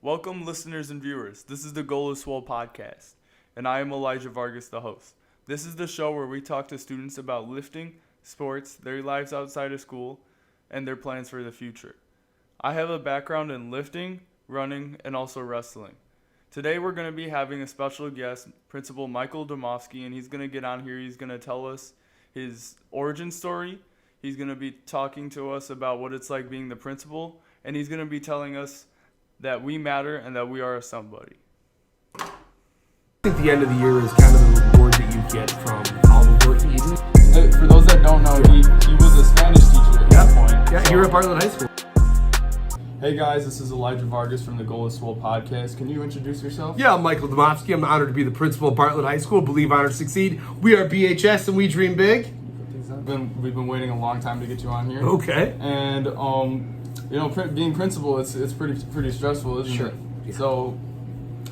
Welcome, listeners and viewers. This is the Goal is Swole podcast, and I am Elijah Vargas, the host. This is the show where we talk to students about lifting, sports, their lives outside of school, and their plans for the future. I have a background in lifting, running, and also wrestling. Today we're going to be having a special guest, Principal Michael Demovsky, and he's going to get on here. He's going to tell us his origin story. He's going to be talking to us about what it's like being the principal, and he's going to be telling us that we matter and that we are a somebody. I think the end of the year is kind of the reward that you get from all the work that you do. For those that don't know, he was a Spanish teacher at that point. Yeah, here at Bartlett High School. Hey guys, this is Elijah Vargas from the Goal is Swole podcast. Can you introduce yourself? Yeah, I'm Michael Demovsky. I'm honored to be the principal of Bartlett High School. Believe, honor, succeed. We are BHS and we dream big. We've been waiting a long time to get you on here. Okay. And being principal, it's pretty stressful, isn't it? Yeah. So,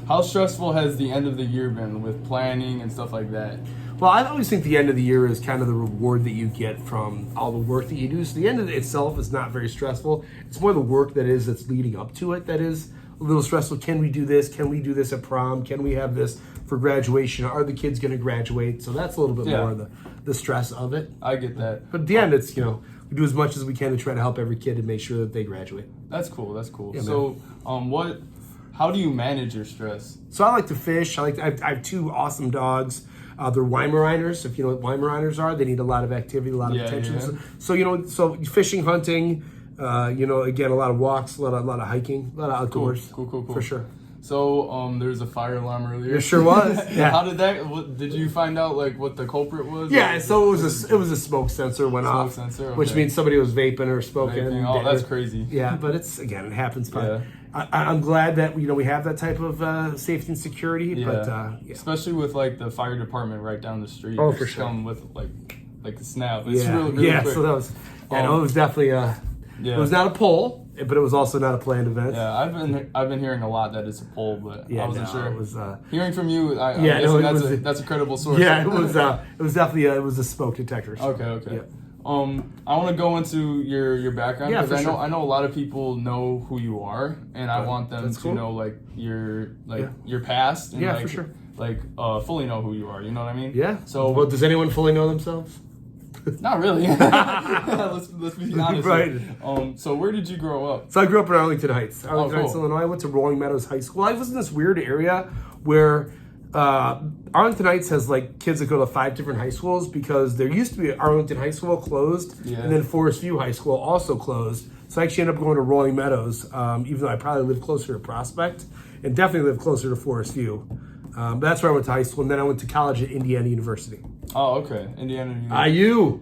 how stressful has the end of the year been with planning and stuff like that? Well, I always think the end of the year is kind of the reward that you get from all the work that you do. So the end of it itself is not very stressful. It's more the work that's leading up to it that is a little stressful. Can we do this? Can we do this at prom? Can we have this for graduation? Are the kids going to graduate? So that's a little bit more of the stress of it. I get that. But at the end, it's, we do as much as we can to try to help every kid and make sure that they graduate. That's cool. Yeah, so, how do you manage your stress? So I like to fish. I have two awesome dogs. They're Weimaraners. If you know what Weimaraners are, they need a lot of activity, a lot of attention. Yeah. So fishing, hunting, again, a lot of walks, a lot of hiking, a lot of outdoors. Cool. For sure. So, there was a fire alarm earlier. There sure was. Yeah. How did that? Did you find out what the culprit was? Yeah. So it was a smoke sensor went off, sensor, okay. which means somebody was vaping or smoking. Oh, that's crazy. Yeah, but it happens. But I'm glad that we have that type of safety and security. Yeah. But especially with the fire department right down the street. Oh, for sure. Come with the snap. It's really quick. So that was. It was definitely It was not a poll, but it was also not a planned event. Yeah, I've been hearing a lot that it's a poll, but I wasn't sure. It was hearing from you. That's a credible source. Yeah, it was. It was definitely. It was a smoke detector. So. Okay. Yeah. I want to go into your background because sure. I know a lot of people know who you are, and I want them to know your past and for sure. Fully know who you are. You know what I mean? Yeah. So, well, does anyone fully know themselves? Not really. Let's be honest. Right. So where did you grow up? So I grew up in Arlington Heights, Cool. Illinois. I went to Rolling Meadows High School. I was in this weird area where Arlington Heights has kids that go to 5 different high schools because there used to be Arlington High School closed, and then Forest View High School also closed. So I actually ended up going to Rolling Meadows, even though I probably lived closer to Prospect and definitely lived closer to Forest View. But that's where I went to high school, and then I went to college at Indiana University. Oh, okay. Indiana University. IU,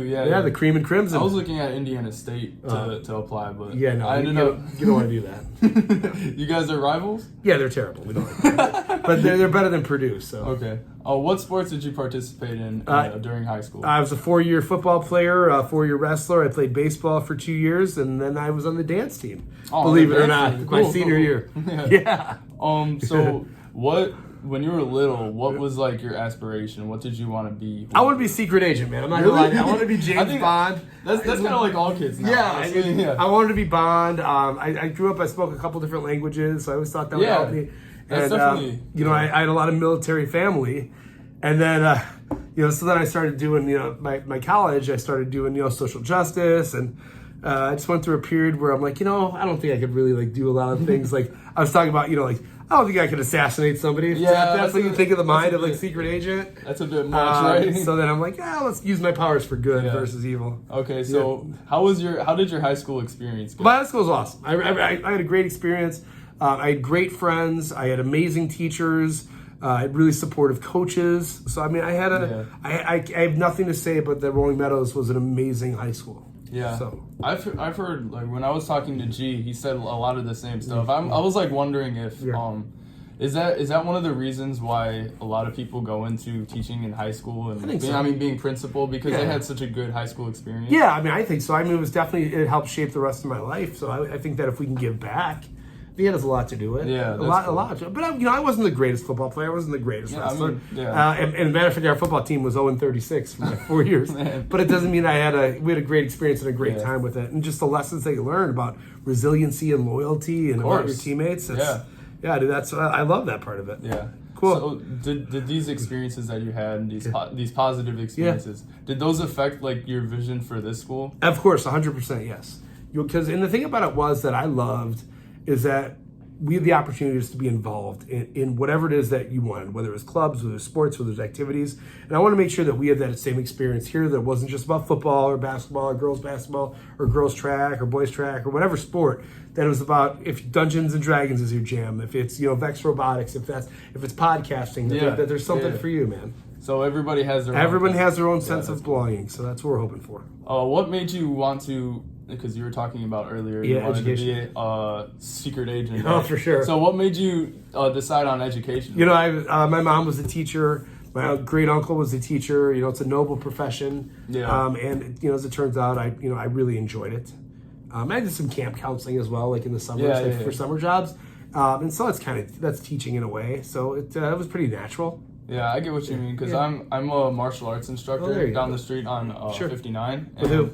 yeah. The cream and crimson. I was looking at Indiana State to apply, but you don't want to do that. You guys are rivals? Yeah, they're terrible. We don't like them. But they're better than Purdue. So okay. What sports did you participate in during high school? I was a 4-year football player, a 4-year wrestler. I played baseball for 2 years, and then I was on the dance team. Believe it or not, my senior year. Yeah. So when you were little, what was your aspiration? What did you want to be? I want to be secret agent, man. I'm not gonna lie. I want to be James Bond. That's kind of like all kids now. Yeah, I wanted to be Bond. I grew up. I spoke a couple different languages, so I always thought that would help me. That's definitely. I had a lot of military family, and then so then I started doing my college. I started doing social justice, and I just went through a period where I'm I don't think I could really do a lot of things. I was talking about I don't think I could assassinate somebody. Yeah, that's what you think of the mind of secret agent. That's a bit much, right? So then I'm let's use my powers for good versus evil. Okay, so how did your high school experience go? My high school was awesome. I had a great experience. I had great friends. I had amazing teachers. I had really supportive coaches. So I have nothing to say, but the Rolling Meadows was an amazing high school. Yeah, so I've heard when I was talking to G, he said a lot of the same stuff. I was wondering if is that one of the reasons why a lot of people go into teaching in high school and being principal because they had such a good high school experience. Yeah, I think so. It was definitely it helped shape the rest of my life. So I think that if we can give back, He had a lot to do with it. Yeah, a lot. But I wasn't the greatest football player. I wasn't the greatest wrestler. And matter of fact, our football team was 0-36 for like 4 years. But it doesn't mean we had a great experience and a great time with it, and just the lessons that you learn about resiliency and loyalty and about your teammates. Dude, I love that part of it. Yeah. Cool. So did these experiences that you had, these positive experiences, did those affect like your vision for this school? Of course, 100% yes. Because and the thing about it was that I loved is that we had the opportunities to be involved in whatever it is that you wanted, whether it was clubs, whether it was sports, whether it was activities. And I want to make sure that we had that same experience here, that it wasn't just about football or basketball or girls basketball or girls track or boys track or whatever sport, that it was about if Dungeons and Dragons is your jam, if it's, Vex Robotics, if it's podcasting, that there's something for you, man. So everybody has their Everyone has their own sense of belonging, so that's what we're hoping for. What made you want to, because you were talking about earlier, you wanted to be a secret agent. Oh, for sure. So what made you decide on education? My mom was a teacher. My great uncle was a teacher. It's a noble profession. Yeah. And as it turns out, I really enjoyed it. I did some camp counseling as well, like in the summers, for summer jobs. And so that's teaching in a way. So it was pretty natural. Yeah, I get what you mean, because I'm a martial arts instructor down the street on 59. With who?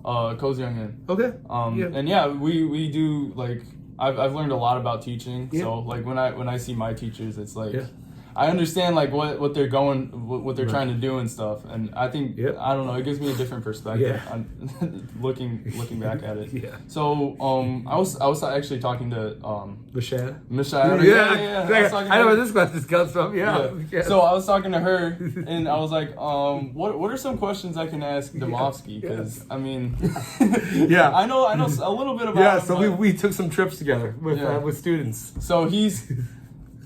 Cozy Young In. Okay. And we do like I've learned a lot about teaching. Yeah. So like when I see my teachers, it's like I understand like what they're trying to do and stuff, and I think I don't know, it gives me a different perspective on looking back at it. Yeah. So I was actually talking to Michelle. Yeah. I know where this question comes from. Yeah. So I was talking to her, and I was like, what are some questions I can ask Demovsky? Because I mean, I know a little bit about. Yeah. So we took some trips together with students. So he's.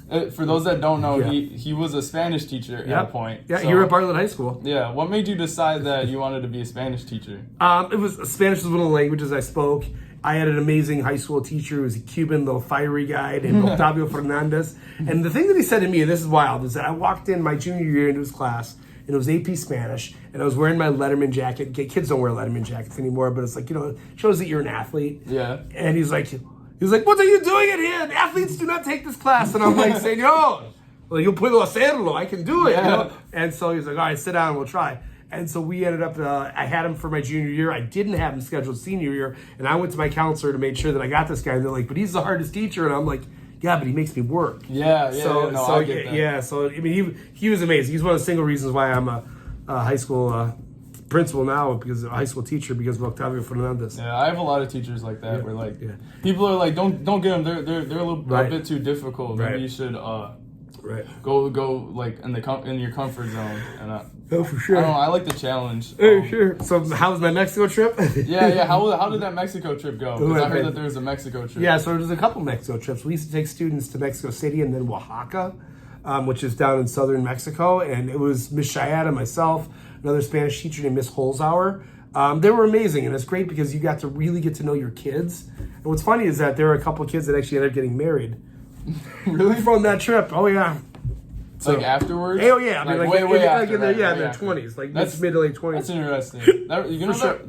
For those that don't know, he was a Spanish teacher at a point. Yeah, you were at Bartlett High School. Yeah. What made you decide that you wanted to be a Spanish teacher? Spanish was one of the languages I spoke. I had an amazing high school teacher who was a Cuban, little fiery guy named Octavio Fernandez. And the thing that he said to me, and this is wild, is that I walked in my junior year into his class, and it was AP Spanish, and I was wearing my Letterman jacket. Kids don't wear Letterman jackets anymore, but it's like, it shows that you're an athlete. Yeah. And he's like, what are you doing in here? The athletes do not take this class. And I'm like, Señor, well, yo puedo hacerlo. I can do it. Yeah. And so he's like, all right, sit down and we'll try. And so we ended up, I had him for my junior year. I didn't have him scheduled senior year. And I went to my counselor to make sure that I got this guy. And they're like, but he's the hardest teacher. And I'm like, yeah, but he makes me work. Yeah. So I get that. Yeah. So, I mean, he was amazing. He's one of the single reasons why I'm a high school principal now, because a high school teacher, because of Octavio Fernandez. Yeah, I have a lot of teachers like that where like people are like, don't get them. They're a bit too difficult. Maybe you should go like in your comfort zone. And for sure. I don't know, I like the challenge. Sure. So how was my Mexico trip? Yeah. How did that Mexico trip go? Because I heard that there was a Mexico trip. Yeah, so there's a couple Mexico trips. We used to take students to Mexico City and then Oaxaca, which is down in southern Mexico, and it was Miss Shayada, myself, another Spanish teacher named Miss Holzhauer. They were amazing, and it's great because you got to really get to know your kids. And what's funny is that there were a couple of kids that actually ended up getting married. Really? From that trip. Oh, yeah. So, like afterwards? Oh, yeah. I mean, way after. In their 20s. Like mid to late 20s. That's interesting.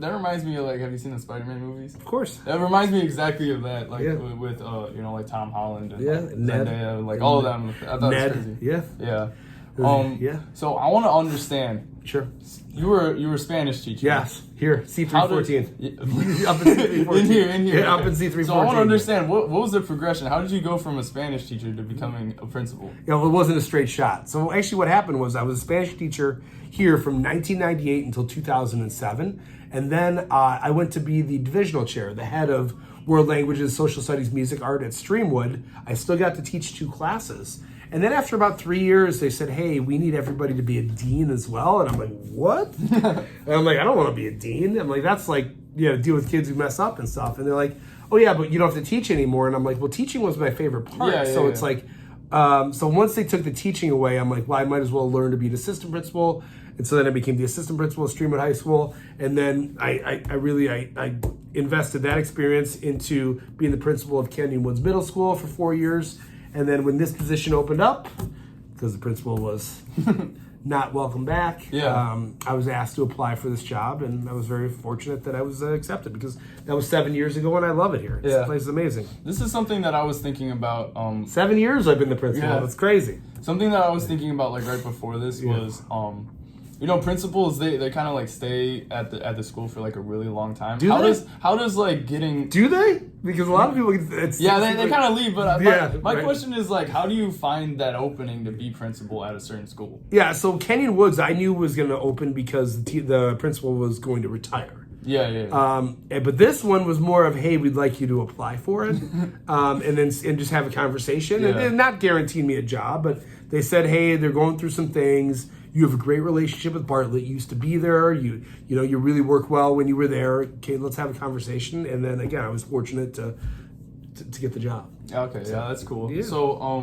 That reminds me of, like, have you seen the Spider-Man movies? Of course. That reminds me exactly of that, like, with like Tom Holland and Zendaya, like, all of them. I thought it was crazy. Yeah. So I want to understand. Sure. You were a Spanish teacher. Yes. Here, C314. Up in C314. In here. Yeah, up in C314. So I want to understand, what was the progression? How did you go from a Spanish teacher to becoming a principal? Yeah, well, it wasn't a straight shot. So actually what happened was I was a Spanish teacher here from 1998 until 2007. And then I went to be the divisional chair, the head of World Languages, Social Studies, Music, Art at Streamwood. I still got to teach 2 classes. And then after about 3 years, they said, hey, we need everybody to be a dean as well. And I'm like, what? And I'm like, I don't want to be a dean. I'm like, that's like, deal with kids who mess up and stuff. And they're like, oh, yeah, but you don't have to teach anymore. And I'm like, well, teaching was my favorite part. It's like, so once they took the teaching away, I'm like, well, I might as well learn to be an assistant principal. And so then I became the assistant principal at Streamwood High School. And then I really invested that experience into being the principal of Canyon Woods Middle School for 4 years. And then when this position opened up, because the principal was not welcome back. Yeah. I was asked to apply for this job, and I was very fortunate that I was accepted because that was 7 years ago, and I love it here. This place is amazing. This is something that I was thinking about. 7 years I've been the principal. Yeah. That's crazy. Something that I was thinking about like right before this was principals they kind of like stay at the school for like a really long time. How does like getting Do they? Because a lot of people they kind of leave, but my question is like, how do you find that opening to be principal at a certain school? Yeah, so Kenyon Woods I knew was going to open because the principal was going to retire. Yeah. But this one was more of, hey, we'd like you to apply for it, and just have a conversation, and they're not guaranteeing me a job, but they said, hey, they're going through some things. You have a great relationship with Bartlett. You used to be there. You really work well when you were there. Okay, let's have a conversation. And then again, I was fortunate to get the job. Okay, yeah, that's cool. Yeah. So,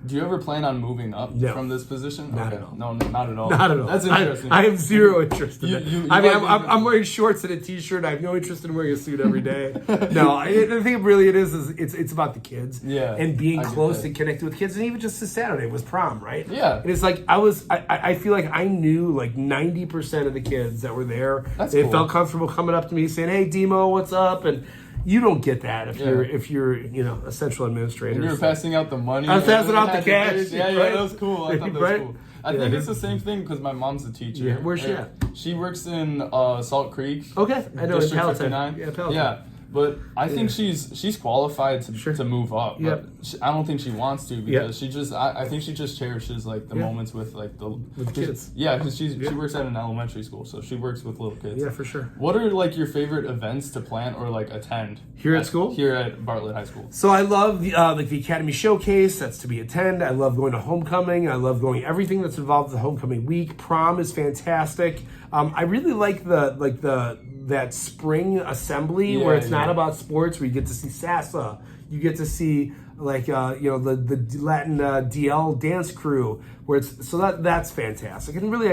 do you ever plan on moving up from this position? Not at all. No, not at all. Not at all. That's interesting. I have zero interest in that. I'm wearing shorts and a t-shirt. I have no interest in wearing a suit every day. No, I think really it is it's about the kids. Yeah. And being close and connected with kids. And even just this Saturday was prom, right? Yeah. And it's like I feel like I knew like 90% of the kids that were there. They felt comfortable coming up to me saying, hey, Demo, what's up? And you don't get that if you're a central administrator. And you were passing out the money. I was passing out the cash. Yeah, right? that was cool. I thought that was cool. I think it's the same thing because my mom's a teacher. Yeah, where's she at? She works in Salt Creek. Okay, I know, in District Palatine. 59. Yeah, Palatine. Yeah. But I think she's qualified to move up. Yep. But I don't think she wants to because I think she just cherishes like the moments with like with kids. Yeah, because she works at an elementary school, so she works with little kids. Yeah, for sure. What are like your favorite events to plan or like attend here at school? Here at Bartlett High School. So I love the Academy Showcase. That's to be attend. I love going to homecoming. I love going everything that's involved with the homecoming week. Prom is fantastic. I really like that spring assembly where it's not about sports, where you get to see salsa, you get to see like the Latin DL dance crew, where that's fantastic. And really,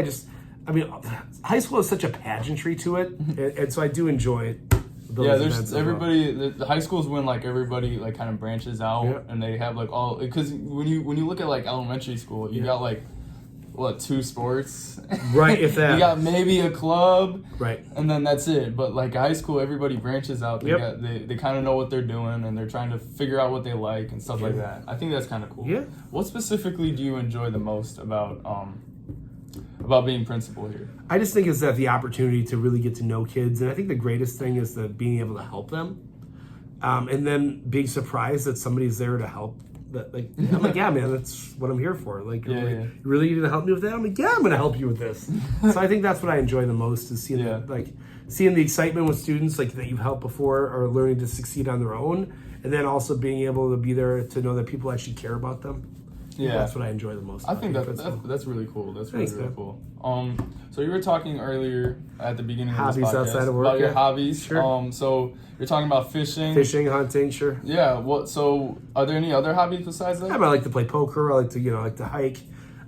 high school has such a pageantry to it, and so I do enjoy it. There's everybody. The high schools when like everybody like kind of branches out, and they have like all because when you look at like elementary school, you got like. 2 sports? Right, if that. You got maybe a club. Right. And then that's it. But like high school, everybody branches out. They kind of know what they're doing and they're trying to figure out what they like and stuff like that. I think that's kind of cool. Yeah. What specifically do you enjoy the most about being principal here? I just think it's that the opportunity to really get to know kids, and I think the greatest thing is being able to help them, and then being surprised that somebody's there to help. I'm like, yeah, man, that's what I'm here for. Like, you really need to help me with that? I'm like, yeah, I'm going to help you with this. So I think that's what I enjoy the most is seeing the excitement with students like that you've helped before are learning to succeed on their own, and then also being able to be there to know that people actually care about them. Yeah, that's what I enjoy the most. I think that's really cool. That's really cool. So you were talking earlier at the beginning of this podcast outside of work, about your hobbies. Sure. So you're talking about fishing, hunting, sure. Yeah. So are there any other hobbies besides that? I like to play poker. I like to hike.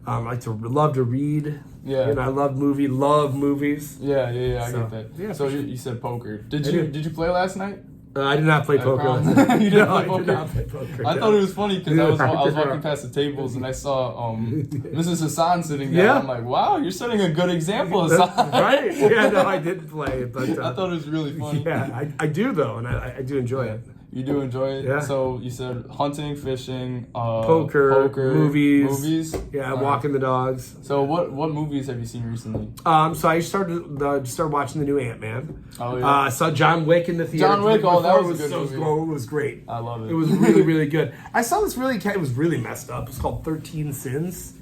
I love to read. Yeah. I love movies. Yeah. I get that. Yeah. So you said poker. Did you play last night? I did not play poker. You didn't play poker? I did not play poker. I thought it was funny because I was walking past the tables and I saw Mrs. Hassan sitting there. Yeah. I'm like, wow, you're setting a good example, Hassan. Right? Yeah, no, I didn't play it. But, I thought it was really funny. Yeah, I do, though, and I do enjoy it. You do enjoy it? Yeah. So you said hunting, fishing, poker, movies. Yeah, walking the dogs. So what movies have you seen recently? So I started watching the new Ant-Man. Oh, yeah. I saw John Wick in the theater. John Wick, that was a good movie. It was great. I love it. It was really, really good. I saw this it was really messed up. It's called 13 Sins.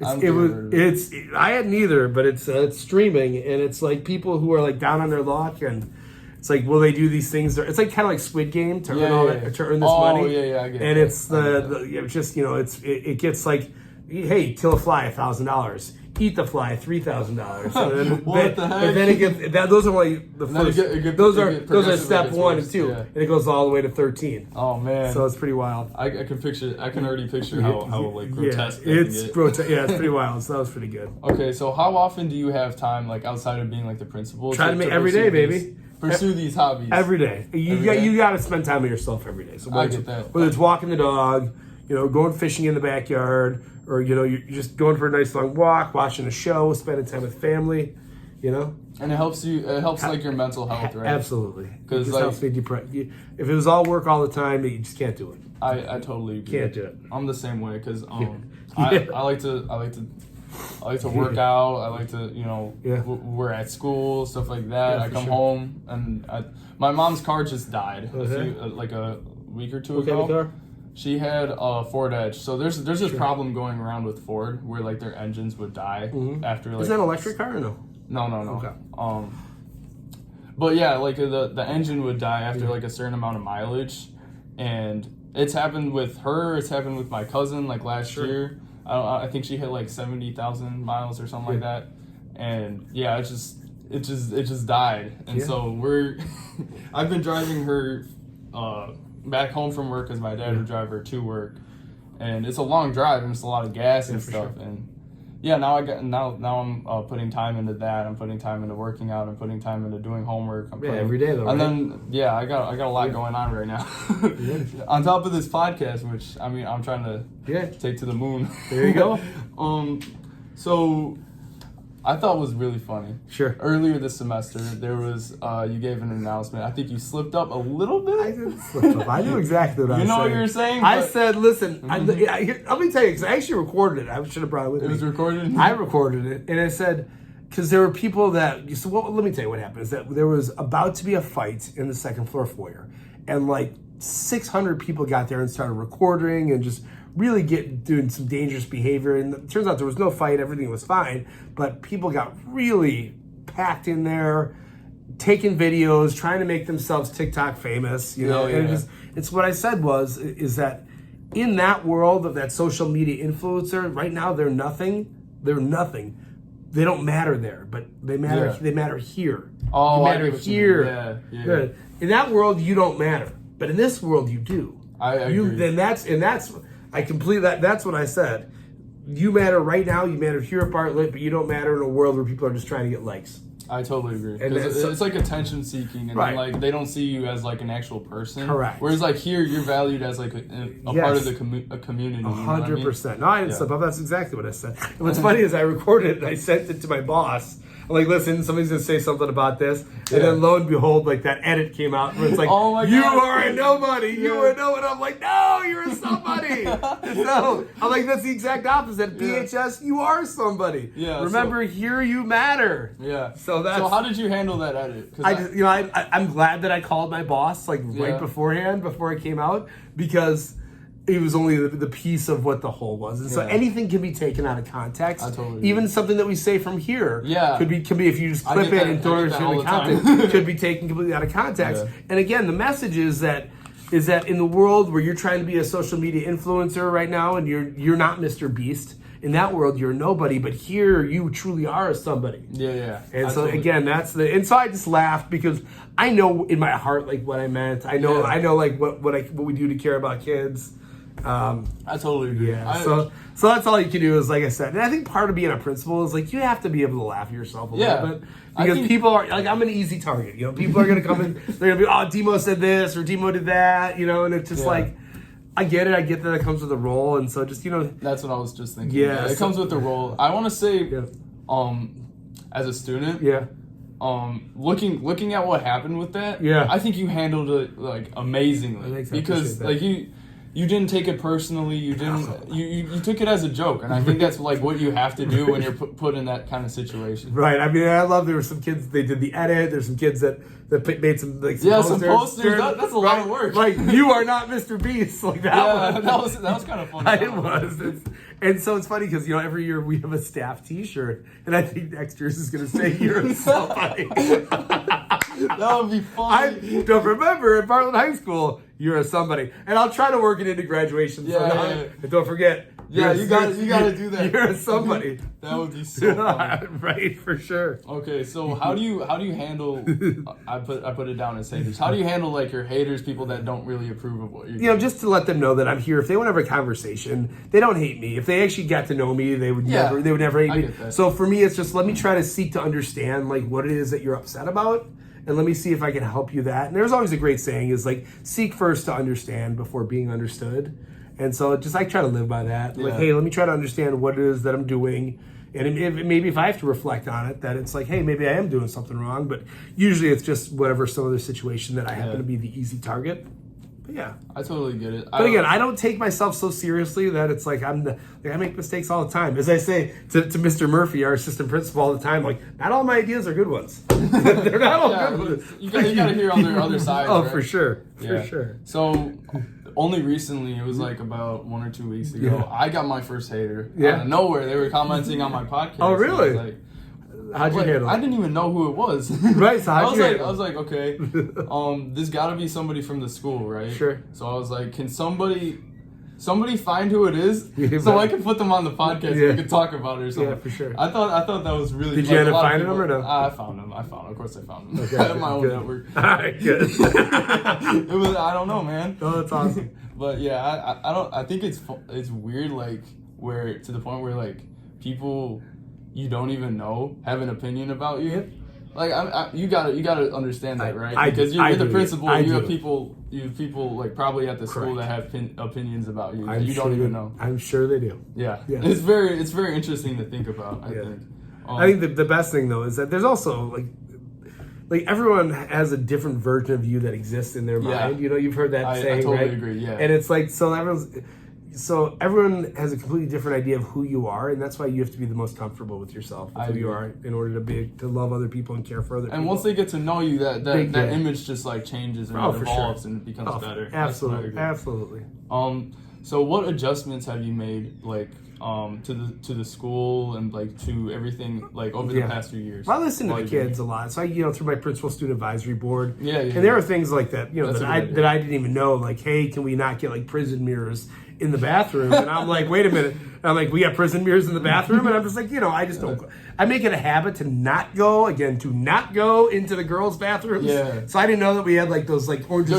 I hadn't either, but it's streaming, and it's like people who are like down on their luck, and it's like, will they do these things? It's like kind of like Squid Game to earn this money. Oh yeah, I get it. And it's it gets like, hey, kill a fly $1,000, eat the fly $3,000. What the heck? And then it gets those are like the first. Those are step 1 and 2, and it goes all the way to 13. Oh man! So it's pretty wild. I can already picture how like grotesque. It's grotesque. Yeah, it's pretty wild. So that was pretty good. Okay, so how often do you have time, like outside of being like the principal? Try to make every day, baby. Pursue these hobbies every day. You got to spend time with yourself every day. So I get that. Whether it's walking the dog, going fishing in the backyard, or you're just going for a nice long walk, watching a show, spending time with family, And it helps like your mental health, right? Absolutely. Because it helps me depressed. If it was all work all the time, you just can't do it. I totally agree. Can't do it. I'm the same way because I like to work out. I like to we're at school, stuff like that. I come home and my mom's car just died like a week or two ago. What kind of car? She had a Ford Edge. So there's this problem going around with Ford where like their engines would die after like. Is that an electric car or no? No. Okay. But yeah, like the engine would die after like a certain amount of mileage, and it's happened with her. It's happened with my cousin like last year. I think she hit like 70,000 miles or something like that, and yeah, it just died. And so I've been driving her back home from work because my dad would drive her to work, and it's a long drive and it's a lot of gas and stuff. And yeah, now I'm putting time into that. I'm putting time into working out. I'm putting time into doing homework. Every day though. And right? then I got a lot going on right now. On top of this podcast, which I'm trying to take to the moon. There you go. So I thought was really funny. Sure. Earlier this semester, there was you gave an announcement. I think you slipped up a little bit. I didn't slip up. I knew exactly what I was saying. You know what you were saying? I said, listen, let me tell you, because I actually recorded it. I should have brought it with me. It was recorded? I recorded it, and I said, because there were people that, let me tell you what happened, is that there was about to be a fight in the second floor foyer, and like 600 people got there and started recording and just really doing some dangerous behavior. And it turns out there was no fight, everything was fine, but people got really packed in there, taking videos, trying to make themselves TikTok famous, and it's what I said is that in that world of that social media influencer, right now they're nothing. They don't matter there, but they matter. Yeah. They matter here. Oh, you matter I get what you here. mean. Yeah. Good. In that world, you don't matter, but in this world, you do. I agree. That's what I said. You matter right now. You matter here at Bartlett, but you don't matter in a world where people are just trying to get likes. I totally agree. And it's like attention seeking, and then, like they don't see you as like an actual person. Correct. Whereas like here, you're valued as like a part of the community. 100%. No, I didn't slip up. That's exactly what I said. And what's funny is I recorded it and I sent it to my boss. I'm like, listen, somebody's gonna say something about this, and then lo and behold, like that edit came out where it's like, oh my God, you are a nobody, you are no one. I'm like, no, you're a somebody. No, I'm like, that's the exact opposite. BHS, you are somebody. Yeah. Remember, here you matter. Yeah. So how did you handle that edit? I'm glad that I called my boss right beforehand, before it came out, because it was only the piece of what the whole was, and so anything can be taken out of context. I totally agree. Even something that we say from here, could be if you just clip it and throw it in the content, could be taken completely out of context. Yeah. And again, the message is that in the world where you're trying to be a social media influencer right now, and you're not Mr. Beast. In that world, you're nobody, but here you truly are somebody. Yeah. And so again, and so I just laughed because I know in my heart like what I meant. I know like what we do to care about kids. I totally agree. Yeah. So that's all you can do is, like I said, and I think part of being a principal is like you have to be able to laugh at yourself a little bit, because people are like, I'm an easy target. People are gonna come in, they're gonna be, oh, Demo said this or Demo did that, and it's just like, I get it. I get that it comes with a role, and so just That's what I was just thinking. Yeah, it comes with the role. I want to say, as a student, looking at what happened with that, I think you handled it like amazingly, because like you didn't take it personally. You didn't. You took it as a joke, and I think that's like what you have to do when you're put in that kind of situation. Right. I mean, I love there were some kids. They did the edit. There's some kids that made some posters. Some posters. That's a lot of work. Like, you are not Mr. Beast. Like that. Yeah, that was kind of funny. It was. And so it's funny because every year we have a staff T-shirt, and I think next year's is going to say you're somebody. That would be funny. Don't remember at Bartlett High School, you're a somebody, and I'll try to work it into graduation. And don't forget. Yeah, you got to do that. You're a somebody. That would be so funny. Right, for sure. Okay, so how do you handle? I put it down as haters. How do you handle like your haters, people that don't really approve of what you're doing? Just to let them know that I'm here. If they want to have a conversation, they don't hate me. If they actually got to know me, they would never hate me. So for me, it's just let me try to seek to understand like what it is that you're upset about. and let me see if I can help you that. And there's always a great saying is like, seek first to understand before being understood. And so just I try to live by that. Like, hey, let me try to understand what it is that I'm doing. And maybe if I have to reflect on it, that it's like, hey, maybe I am doing something wrong. But usually it's just whatever some other situation that I happen to be the easy target. But yeah. I totally get it. But again, I don't take myself so seriously that it's like I make mistakes all the time. As I say to Mr. Murphy, our assistant principal, all the time, like, not all my ideas are good ones. They're not all good ones. You got to hear on their other sides. Oh, right? for sure. For sure. So only recently, it was like about 1 or 2 weeks ago, I got my first hater. Out of nowhere, they were commenting on my podcast. Oh, really? Like, how'd you handle it? I didn't even know who it was. Right, so how'd you handle it? I was like, okay, this gotta be somebody from the school, right? Sure. So I was like, can somebody find who it is so I can put them on the podcast and we can talk about it or something. Yeah, for sure. I thought that was really. Did you end up finding them or no? I found them. Of course, I found them. Okay, I have my own network. All right, good. It was. I don't know, man. Oh, that's awesome. But yeah, I don't. I think it's weird, like where to the point where like people you don't even know have an opinion about you. Yep. Like you gotta understand that, right? Because you're the principal. You have people like probably at the school that have opinions about you that you don't even know. I'm sure they do. Yeah. It's very interesting to think about. I think. I think the best thing though is that there's also like everyone has a different version of you that exists in their mind. You know, you've heard that saying, I totally right? agree. Yeah. And it's like so everyone has a completely different idea of who you are, and that's why you have to be the most comfortable with yourself, with who you are, in order to love other people and care for other people. And once they get to know you, that image just like changes and evolves and becomes better. Absolutely. So what adjustments have you made, like, to the school and like to everything like over the past few years? Well, I listen to the kids a lot, so through my principal student advisory board. And there are things like that, that I didn't even know, like, hey, can we not get like prison mirrors in the bathroom? And I'm like, wait a minute. And I'm like, we got prison mirrors in the bathroom? And I'm just like, I just don't go. I make it a habit to not go into the girls' bathrooms. Yeah. So I didn't know that we had like those like orange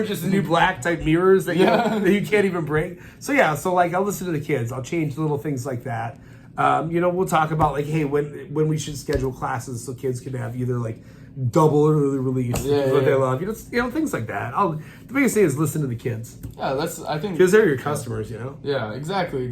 is the new black type mirrors that you can't even break. So like I'll listen to the kids. I'll change little things like that. We'll talk about like, hey, when we should schedule classes so kids can have either like double early release, what they love, things like that. The biggest thing is listen to the kids. Yeah, I think because they're your customers, Yeah, exactly.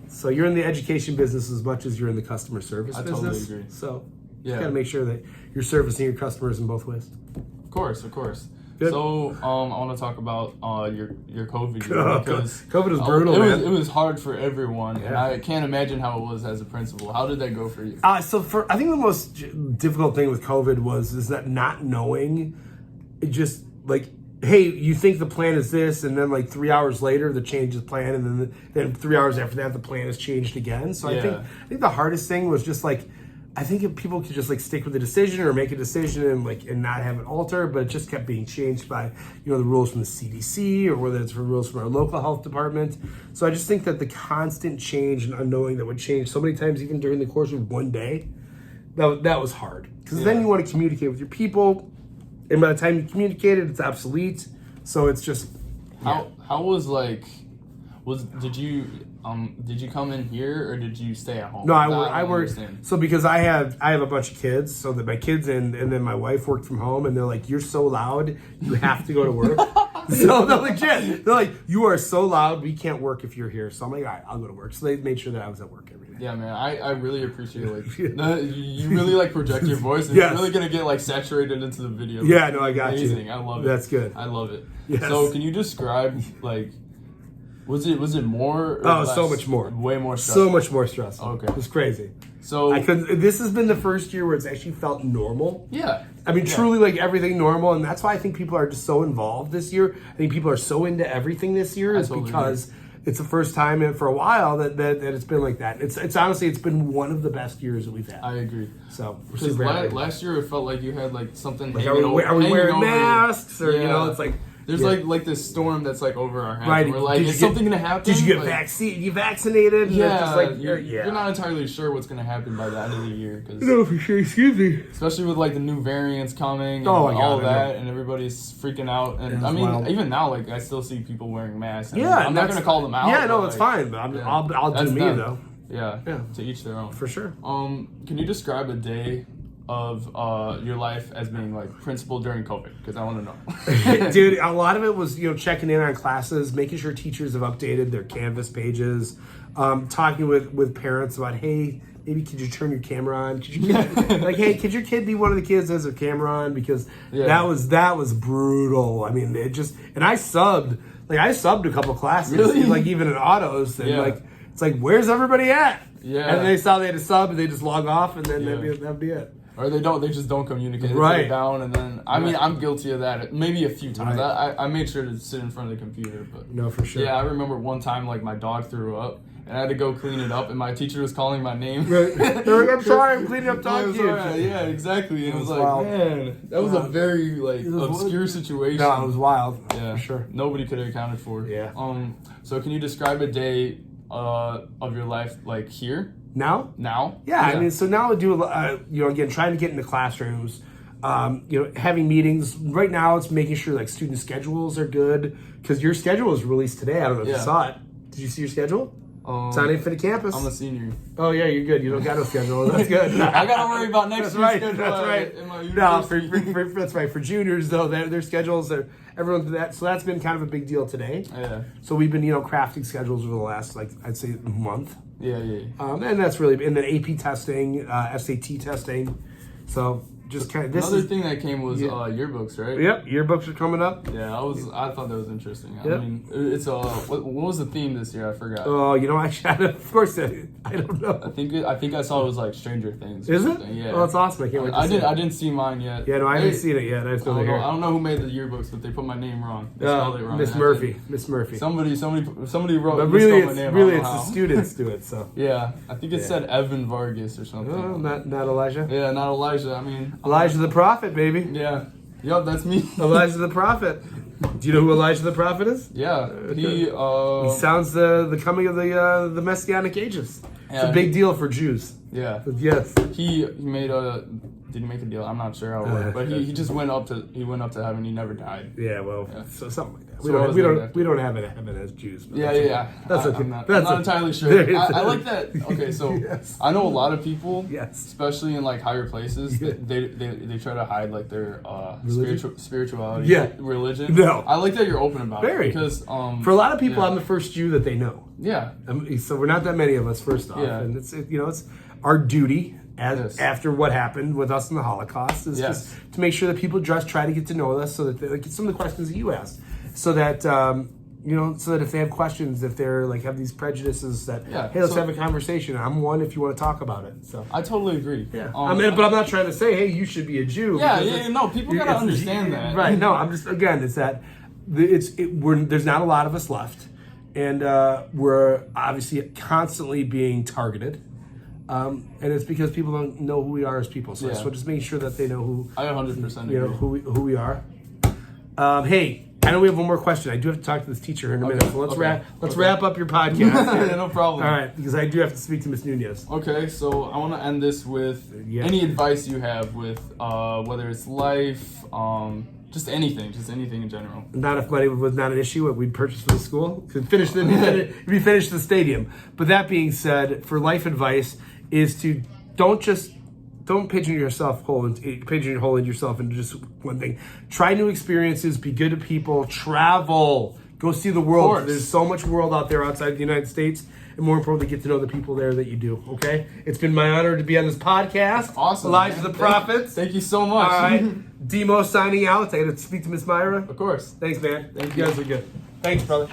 So you're in the education business as much as you're in the customer service business. I totally agree. So you got to make sure that you're servicing your customers in both ways. Of course. Good. So I want to talk about your COVID year because COVID was brutal. Man. It was hard for everyone, and I can't imagine how it was as a principal. How did that go for you? I think the most difficult thing with COVID is that not knowing, it just like, hey, you think the plan is this, and then like 3 hours later the change of plan, and then 3 hours after that the plan has changed again. So I think the hardest thing was just like, I think if people could just like stick with the decision or make a decision and not have it alter, but it just kept being changed by the rules from the CDC or whether it's rules from our local health department. So I just think that the constant change and unknowing that would change so many times, even during the course of one day, that was hard because then you want to communicate with your people, and by the time you communicate it, it's obsolete. So it's just how was like did you come in here or did you stay at home? No, I work. So because I have a bunch of kids, so that my kids and then my wife worked from home, and they're like, "You're so loud, you have to go to work." So they're legit. They're like, "You are so loud, we can't work if you're here." So I'm like, "All right, I'll go to work." So they made sure that I was at work every day. Yeah, man, I really appreciate you really like project your voice, and it's really gonna get like saturated into the video. Yeah, no, I got amazing. you. I love it. That's good. I love it. Yes. So can you describe like? Was it more? Or less? So much more. Way more stressful. So much more stressful. Okay. It was crazy. So this has been the first year where it's actually felt normal. Yeah. I mean, truly like everything normal, and that's why I think people are just so involved this year. I think people are so into everything this year because it's the first time for a while that it's been like that. It's honestly, it's been one of the best years that we've had. I agree. So because last year it felt like you had like something. Like, are we wearing masks or it's like. There's like this storm that's like over our heads. Right. We're like, is something going to happen? Did you get vaccinated? You vaccinated? Yeah. You're not entirely sure what's going to happen by the end of the year. No, for sure. Excuse me. Especially with like the new variants coming and all that, and everybody's freaking out. And I mean, even now, like I still see people wearing masks. I'm not going to call them out. Yeah, no, it's fine. I'll do me though. Yeah. To each their own. For sure. Can you describe a day of your life as being like principal during COVID? Because I want to know. Dude, a lot of it was, checking in on classes, making sure teachers have updated their Canvas pages, talking with parents about, hey, maybe could you turn your camera on? Could your kid, like, hey, could your kid be one of the kids that has a camera on? Because that was brutal. I mean, and I subbed a couple classes, really? like even in autos, and like it's like, where's everybody at? Yeah. And then they saw they had a sub, and they just log off, and then that'd be it. Or they just don't communicate. They right. put it down, and then I mean, I'm guilty of that. Maybe a few times. Right. I made sure to sit in front of the computer, but no, for sure. Yeah, I remember one time like my dog threw up, and I had to go clean it up, and my teacher was calling my name. Right. They're like, I'm sorry, I'm cleaning up dog food. Yeah, exactly. And it was like, wild. Man, that was a very obscure situation. No, it was wild. Yeah, for sure. Nobody could have accounted for. Yeah. So can you describe a day of your life like here? Now? Yeah. I mean, so now I do, again, trying to get into classrooms, having meetings. Right now, it's making sure like student schedules are good, because your schedule was released today. I don't know if you saw it. Did you see your schedule? It's on Infinite Campus. I'm a senior. Oh yeah, you're good. You don't got no schedule. That's good. I gotta worry about next year's schedule. That's right. No, that's right. For juniors though, their schedules are everyone's that. So that's been kind of a big deal today. Yeah. So we've been crafting schedules over the last I'd say month. Yeah. And that's really, and then AP testing, SAT testing. So just kind of another thing that came was yearbooks, right? Yep, yearbooks are coming up. Yeah, I thought that was interesting. Yep. I mean, it's what was the theme this year? I forgot. Oh, of course, I don't know. I think I saw it was like Stranger Things. Is it? Yeah. Oh, that's awesome. I can't wait to see it. I didn't see mine yet. Yeah, no, I haven't seen it yet. I don't know who made the yearbooks, but they put my name wrong. They spelled it wrong. Miss Murphy. Somebody wrote. But really, it's the students do it. So yeah, I think it said Evan Vargas or something. Oh, not Elijah. Yeah, not Elijah. I mean, Elijah the Prophet, baby. Yeah. Yup, that's me. Elijah the Prophet. Do you know who Elijah the Prophet is? Yeah. He sounds the coming of the Messianic ages. It's a big deal for Jews. Yeah. Yes. He made did he make a deal? I'm not sure how it worked, but he just went up to heaven. He never died. Yeah, well, so something like that. We don't have it in heaven as Jews. But That's okay. I'm not entirely sure. I like that. Okay, so I know a lot of people, especially in like higher places, they try to hide like their spirituality, religion. No, I like that you're open about it because for a lot of people, I'm the first Jew that they know. Yeah. So we're not that many of us. First off, and it's our duty. After what happened with us in the Holocaust is just to make sure that people just try to get to know us, so that they get some of the questions that you asked, so that so that if they have questions, if they're like have these prejudices, that hey, let's have a conversation. I'm one if you want to talk about it. So I totally agree. Yeah, but I'm not trying to say hey, you should be a Jew. No, people gotta understand that. Right? No, I'm just it's that there's not a lot of us left, and we're obviously constantly being targeted. And it's because people don't know who we are as people. So just making sure that they know who I 100% agree. Who we are. Hey, I know we have one more question. I do have to talk to this teacher here in a minute. So let's wrap up your podcast. No problem. All right, because I do have to speak to Miss Nunez. Okay, so I want to end this with any advice you have with whether it's life, just anything in general. Not if money was not an issue, what we'd purchase for the school. We finished the stadium. But that being said, for life advice is to don't pigeonhole yourself into just one thing. Try new experiences, be good to people, travel, go see the world. There's so much world out there outside the United States, and more importantly, get to know the people there that you do. Okay? It's been my honor to be on this podcast. Awesome. Elijah the Prophet. Thank you so much. All right. Demo signing out. I got to speak to Miss Myra. Of course. Thanks, man. You guys are good. Thanks, brother.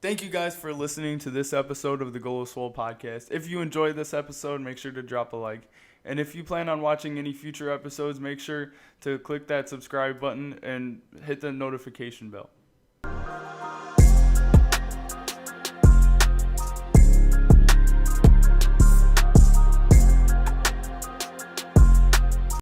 Thank you guys for listening to this episode of the Goal of Swole podcast. If you enjoyed this episode, make sure to drop a like. And if you plan on watching any future episodes, make sure to click that subscribe button and hit the notification bell.